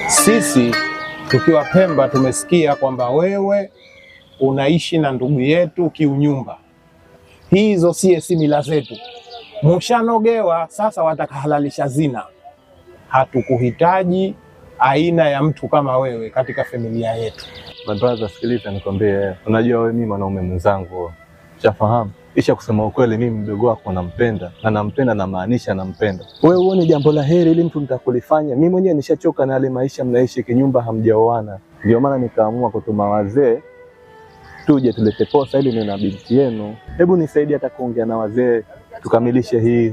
Sisi tukiwa Pemba tumesikia kwamba wewe unaishi na ndugu yetu kiunyumba. Hizo si mila zetu. Mushanogewa sasa, watakahalalisha zina. Hatukuhitaji aina ya mtu kama wewe katika familia yetu. My brother, sikiliza nikwambie, unajua wewe mimi mwanaume mwenzangu, chafahamu. Isha kusema ukweli, mimi mdogo wako nampenda, na nampenda na maanisha nampenda. Wewe uone jambo la heri ili mtu mtakulifanya. Mimi mwenyewe nishachoka na yale maisha mnaishi kinyumba hamjaoana. Ndio maana nikaamua kutuma wazee tuje tulete posa ili na binti yenu. Hebu nisaidie hata kuongea na wazee tukamilishe hii.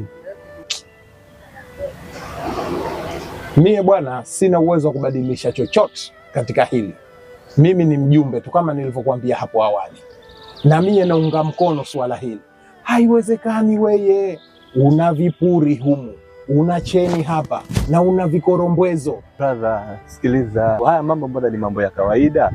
Mie bwana, sina uwezo wa kubadilisha chochote katika hili. Mimi ni mjumbe tu kama nilivyokuambia hapo awali. Na mie naunga mkono swala hili. Haiwezekani weye una vipuri humu, una cheni hapa na una vikorombwezo. Brother, sikiliza. Haya mambo mbona ni mambo ya kawaida.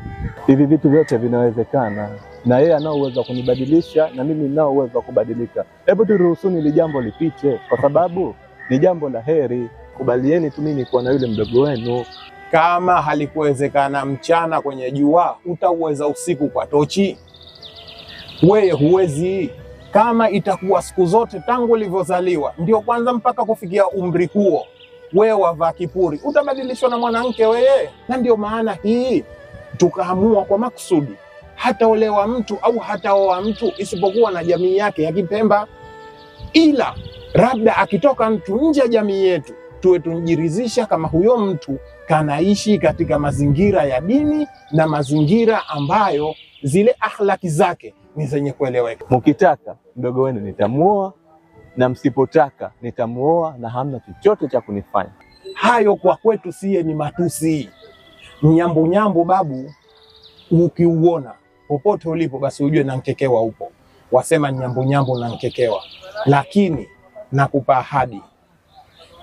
Hivi vitu vyote vinawezekana. Na yeye anao uwezo wa kunibadilisha na mimi ninao uwezo wa kubadilika. Hebu turuhusuni ili jambo lipite kwa sababu ni jambo la heri. Kubalieni tu mimi kuwa na yule mdogo wenu. Kama halikuwezekana mchana kwenye jua, utauweza usiku kwa tochi? Wewe huwezi. Kama itakuwa siku zote tangu ulivyozaliwa ndio kwanza mpaka kufikia umri huo wewe wavaa kipuri, utabadilishwa na mwanamke wewe? Na ndio maana hii tukaamua kwa makusudi hataolewa mtu au hataoa mtu isipokuwa na jamii yake ya Kipemba, ila labda akitoka mtu nje ya jamii yetu tuwe tunajiridhisha kama huyo mtu kanaishi katika mazingira ya dini na mazingira ambayo zile akhlaki zake ni zenye kueleweka. Mkitaka mdogo wenu nitamuoa, na msipotaka nitamuoa, na hamna chochote cha kunifanya. Hayo kwa kwetu siye ni matusi. Nyambo nyambo babu, ukiuona popote ulipo basi ujue na nkekewa upo. Wasema nyambo nyambo na nkekewa. Lakini nakupa ahadi,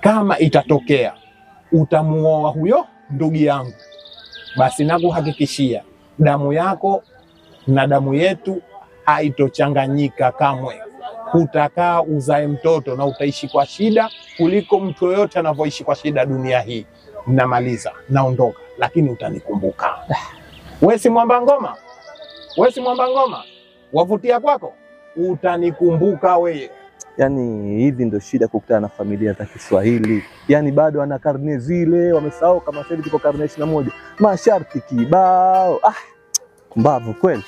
kama itatokea utamuoa huyo ndugu yangu, basi nakuhakikishia damu yako na damu yetu haitochanganyika kamwe. Utakaa uzae mtoto na utaishi kwa shida kuliko mtu yoyote anavyoishi kwa shida dunia hii. Namaliza, naondoka, lakini utanikumbuka. Wewe si mwamba ngoma? Wewe si mwamba ngoma? Wavutia kwako? Utanikumbuka wewe. Yaani hivi ndio shida kukutana na familia za Kiswahili. Yaani bado ana karne zile, wamesahau kama sasa tuko karne 21. Masharti kibao. Mbavu kweli.